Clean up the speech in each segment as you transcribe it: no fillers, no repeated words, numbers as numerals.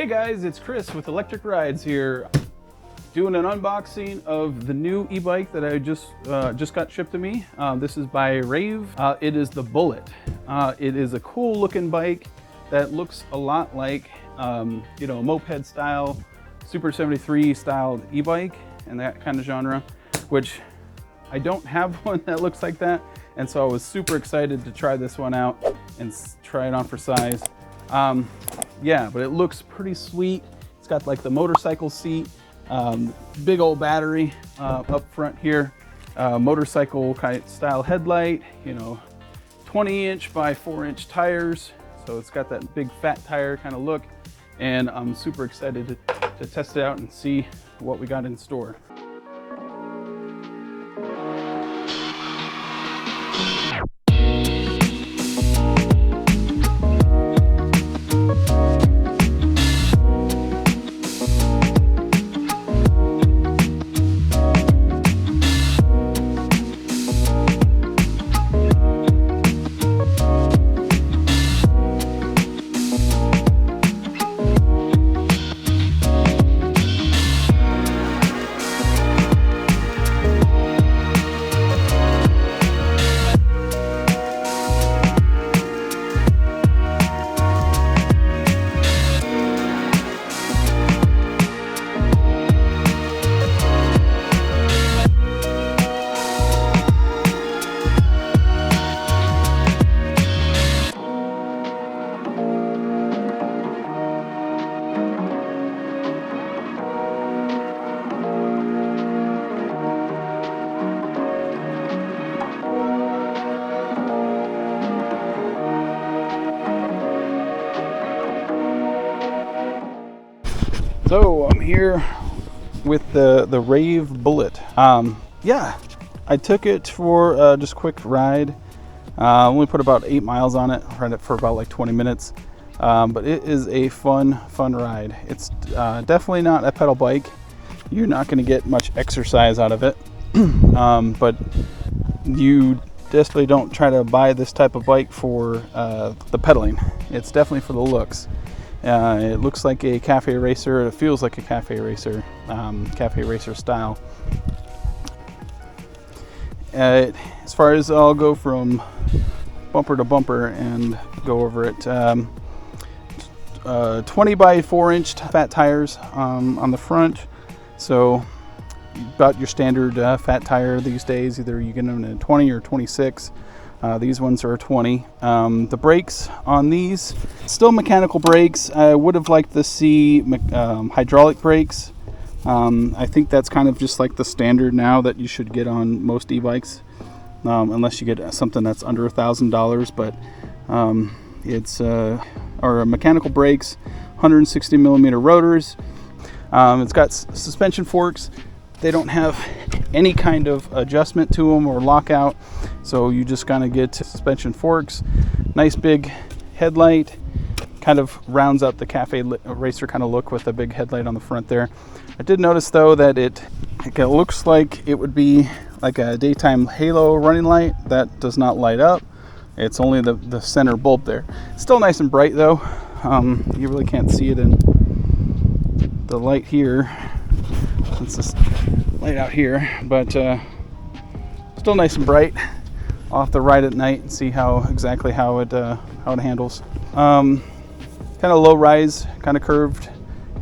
Hey guys, it's Chris with Electric Rides here, doing an unboxing of the new e-bike that I just got shipped to me. This is by RAEV. It is the Bullet. It is a cool looking bike that looks a lot like a moped style, Super 73 styled e-bike and that kind of genre, which I don't have one that looks like that. And so I was super excited to try this one out and try it on for size. Yeah, but it looks pretty sweet. It's got like the motorcycle seat, big old battery up front here, motorcycle kind of style headlight, 20-inch by 4-inch tires. So it's got that big fat tire kind of look. And I'm super excited to test it out and see what we got in store. So I'm here with the RAEV Bullet. Yeah, I took it for just a quick ride. Only put about 8 miles on it, ran it for about like 20 minutes. But it is a fun ride. It's definitely not a pedal bike. You're not going to get much exercise out of it. But you definitely don't try to buy this type of bike for the pedaling. It's definitely for the looks. It looks like a cafe racer. It feels like a cafe racer style. As far as I'll go from bumper to bumper and go over it. 20 by 4-inch fat tires on the front. So about your standard fat tire these days. Either you get them in a 20 or 26. These ones are 20. The brakes on these, still mechanical brakes. I would have liked to see hydraulic brakes. I think that's kind of just like the standard now that you should get on most e-bikes, unless you get something that's under $1,000. But it's mechanical brakes, 160 millimeter rotors. It's got suspension forks. They don't have any kind of adjustment to them or lockout, so you just kind of get suspension forks. Nice big headlight, kind of rounds out the cafe racer kind of look with a big headlight on the front there. I did notice though that it looks like it would be like a daytime halo running light that does not light up. It's only the center bulb there. Still nice and bright though. You really can't see it in the light here. It's this light out here, but still nice and bright. I'll have to ride at night and see exactly how it handles. Kind of low rise, kind of curved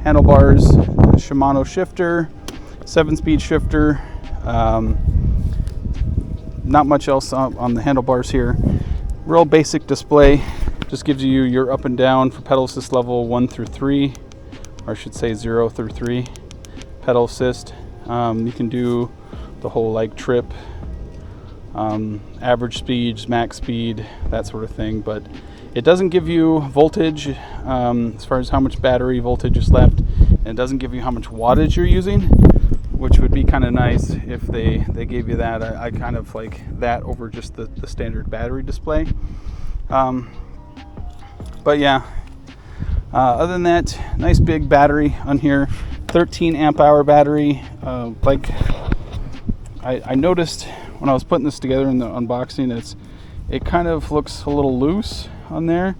handlebars, Shimano shifter, 7-speed shifter. Not much else on the handlebars here. Real basic display. Just gives you your up and down for pedal assist level 1 through 3, or I should say 0 through 3. Pedal assist. You can do the whole like trip, average speeds, max speed, that sort of thing, but it doesn't give you voltage as far as how much battery voltage is left, and it doesn't give you how much wattage you're using, which would be kind of nice if they gave you that. I kind of like that over just the standard battery display. But yeah, other than that, nice big battery on here. 13 amp hour battery. Like I noticed when I was putting this together in the unboxing, it kind of looks a little loose on there.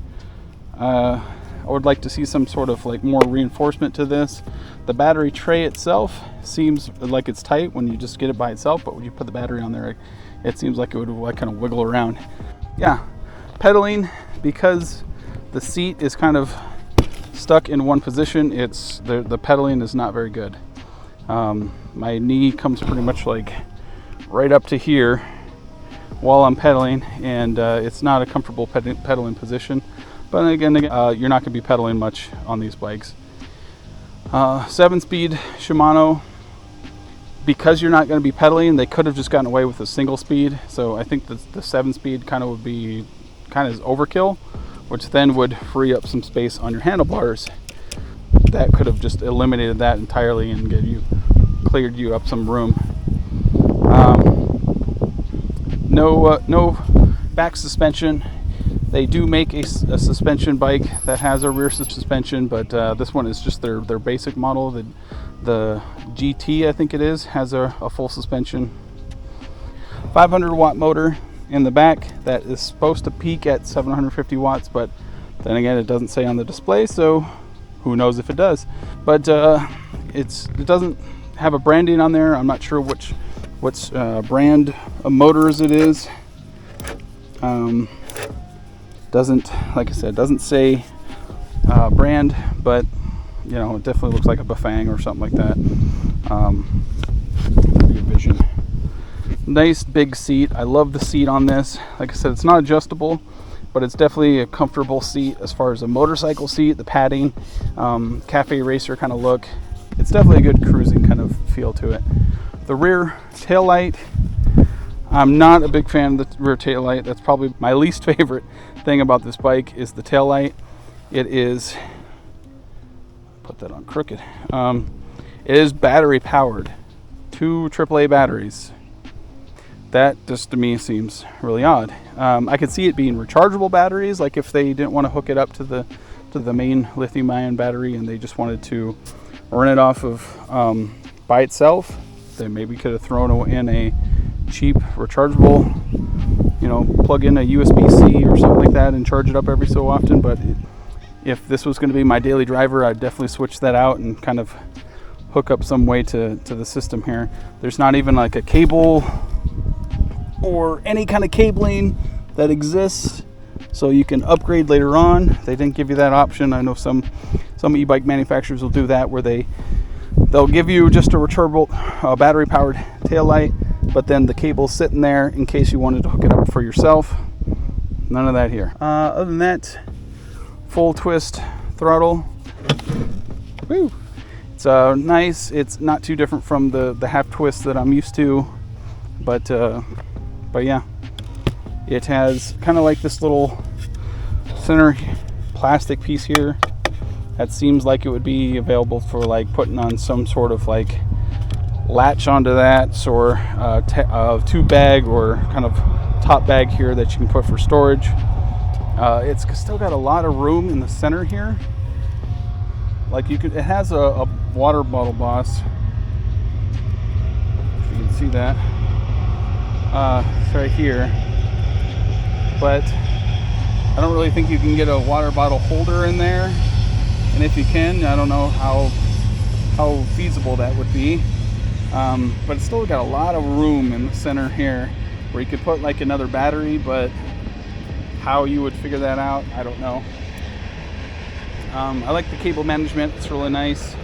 I would like to see some sort of like more reinforcement to this. The battery tray itself seems like it's tight when you just get it by itself, but when you put the battery on there, it seems like it would like kind of wiggle around. Yeah, pedaling, because the seat is kind of stuck in one position, the pedaling is not very good. My knee comes pretty much like right up to here while I'm pedaling, and it's not a comfortable pedaling position. But again, you're not going to be pedaling much on these bikes. 7-speed Shimano, because you're not going to be pedaling, they could have just gotten away with a single speed. So I think the 7-speed kind of would be kind of overkill, which then would free up some space on your handlebars. That could have just eliminated that entirely and cleared you up some room. No back suspension. They do make a suspension bike that has a rear suspension, but this one is just their basic model. The GT, I think it is, has a full suspension. 500 watt motor in the back that is supposed to peak at 750 watts, but then again, it doesn't say on the display, so who knows if it does. But it doesn't have a branding on there. I'm not sure which brand of motors it is. Doesn't, like I said, doesn't say brand, but you know, it definitely looks like a Bafang or something like that. Good vision. Nice big seat. I love the seat on this. Like I said, it's not adjustable, but it's definitely a comfortable seat as far as a motorcycle seat. The padding, cafe racer kind of look. It's definitely a good cruising kind of feel to it. The rear tail light, I'm not a big fan of the rear tail light. That's probably my least favorite thing about this bike is the tail light. It is, put that on crooked. It is battery powered, 2 AAA batteries. That just to me seems really odd. I could see it being rechargeable batteries, like if they didn't want to hook it up to the main lithium-ion battery and they just wanted to run it off of by itself. They maybe could have thrown in a cheap rechargeable, you know, plug in a USB-C or something like that and charge it up every so often. But if this was going to be my daily driver, I'd definitely switch that out and kind of hook up some way to the system here. There's not even like a cable or any kind of cabling that exists, so you can upgrade later on. They didn't give you that option. I know some e-bike manufacturers will do that, where they'll give you just a rechargeable battery powered tail light, but then the cable's sitting there in case you wanted to hook it up for yourself. None of that here. Other than that, full twist throttle. Woo! It's nice. It's not too different from the half twist that I'm used to, but yeah, it has kind of like this little center plastic piece here that seems like it would be available for like putting on some sort of like latch onto that, or tube bag or kind of top bag here that you can put for storage. It's still got a lot of room in the center here. Like it has a water bottle boss, if you can see that. It's right here, but I don't really think you can get a water bottle holder in there, and if you can, I don't know how feasible that would be. But it's still got a lot of room in the center here where you could put like another battery, but how you would figure that out, I don't know. I like the cable management. It's really nice.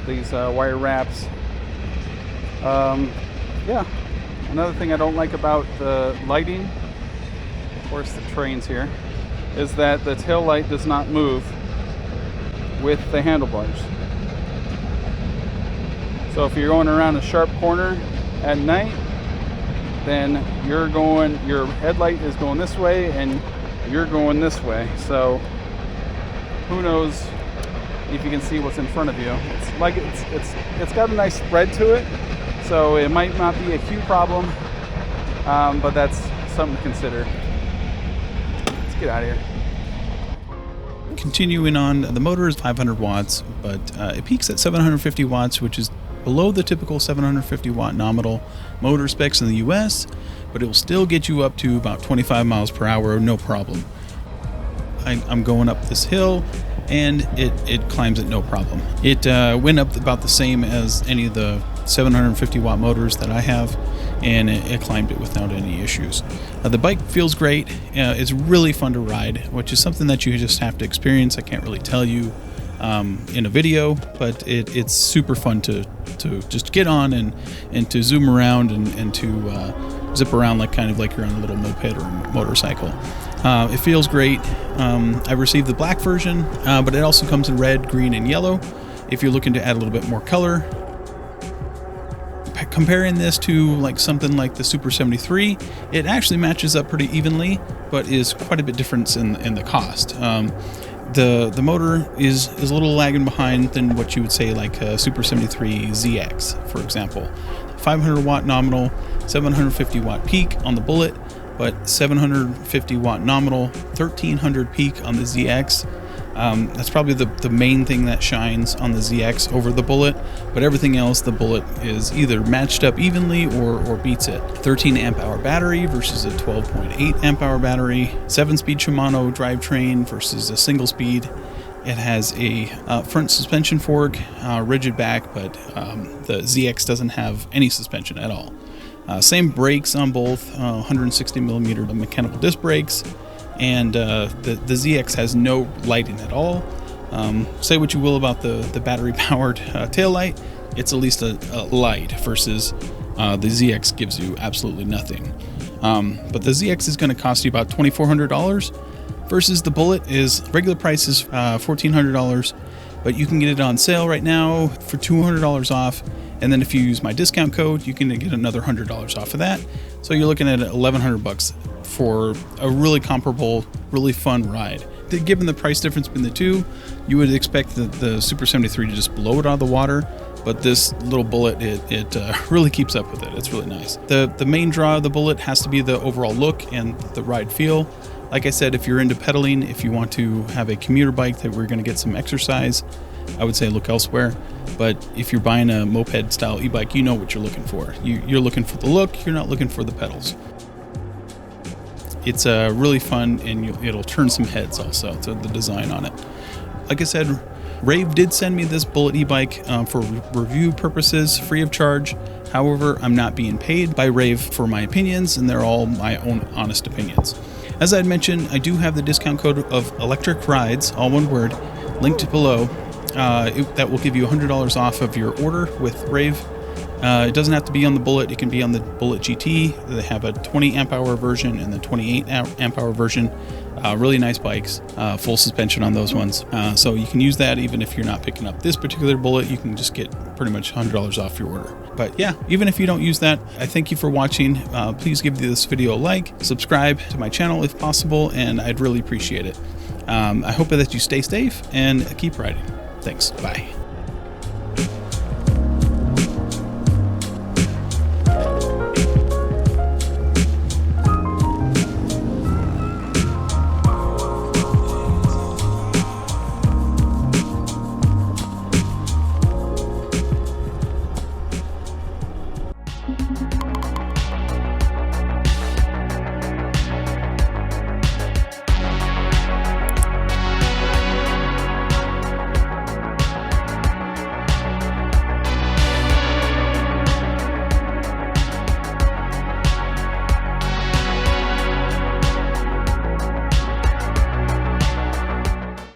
These wire wraps. Yeah. Another thing I don't like about the lighting, of course the trains here, is that the tail light does not move with the handlebars. So if you're going around a sharp corner at night, then your headlight is going this way and you're going this way. So who knows if you can see what's in front of you. It's like it's got a nice spread to it, so it might not be a huge problem, but that's something to consider. Let's get out of here. Continuing on, the motor is 500 watts, but it peaks at 750 watts, which is below the typical 750 watt nominal motor specs in the US, but it will still get you up to about 25 miles per hour, no problem. I'm going up this hill, and it climbs it no problem. It went up about the same as any of the 750 watt motors that I have, and it climbed it without any issues. The bike feels great. It's really fun to ride, which is something that you just have to experience. I can't really tell you in a video, but it's super fun to just get on and to zoom around and to zip around like kind of like you're on a little moped or a motorcycle. It feels great. I received the black version, but it also comes in red, green, and yellow if you're looking to add a little bit more color. Comparing this to like something like the Super 73, it actually matches up pretty evenly, but is quite a bit different in the cost. The motor is a little lagging behind than what you would say like a Super 73 ZX, for example. 500 watt nominal, 750 watt peak on the Bullet, but 750 watt nominal, 1300 peak on the ZX. That's probably the main thing that shines on the ZX over the Bullet, but everything else, the Bullet is either matched up evenly or beats it. 13 amp hour battery versus a 12.8 amp hour battery, 7-speed Shimano drivetrain versus a single speed. It has a front suspension fork, rigid back, but the ZX doesn't have any suspension at all. Same brakes on both, 160 millimeter mechanical disc brakes. And the ZX has no lighting at all. Say what you will about the battery-powered taillight, it's at least a light versus the ZX gives you absolutely nothing. But the ZX is going to cost you about $2,400 versus the Bullet is regular price is $1,400, but you can get it on sale right now for $200 off. And then if you use my discount code, you can get another $100 off of that. So you're looking at $1,100 for a really comparable, really fun ride. Given the price difference between the two, you would expect the Super 73 to just blow it out of the water, but this little Bullet, it really keeps up with it. It's really nice. The main draw of the Bullet has to be the overall look and the ride feel. Like I said, if you're into pedaling, if you want to have a commuter bike that we're going to get some exercise, I would say look elsewhere. But if you're buying a moped style e-bike, you know what you're looking for. You're looking for the look, you're not looking for the pedals. It's really fun, and it'll turn some heads also, to the design on it. Like I said, RAEV did send me this Bullet e-bike for review purposes, free of charge. However, I'm not being paid by RAEV for my opinions, and they're all my own honest opinions. As I had mentioned, I do have the discount code of Electric Rides, all one word, linked below. That will give you $100 off of your order with RAEV. It doesn't have to be on the Bullet. It can be on the Bullet GT. They have a 20 amp hour version and the 28 amp hour version. Really nice bikes, full suspension on those ones. So you can use that even if you're not picking up this particular Bullet. You can just get pretty much $100 off your order. But yeah, even if you don't use that, I thank you for watching. Please give this video a like, subscribe to my channel if possible, and I'd really appreciate it. I hope that you stay safe and keep riding. Thanks. Bye.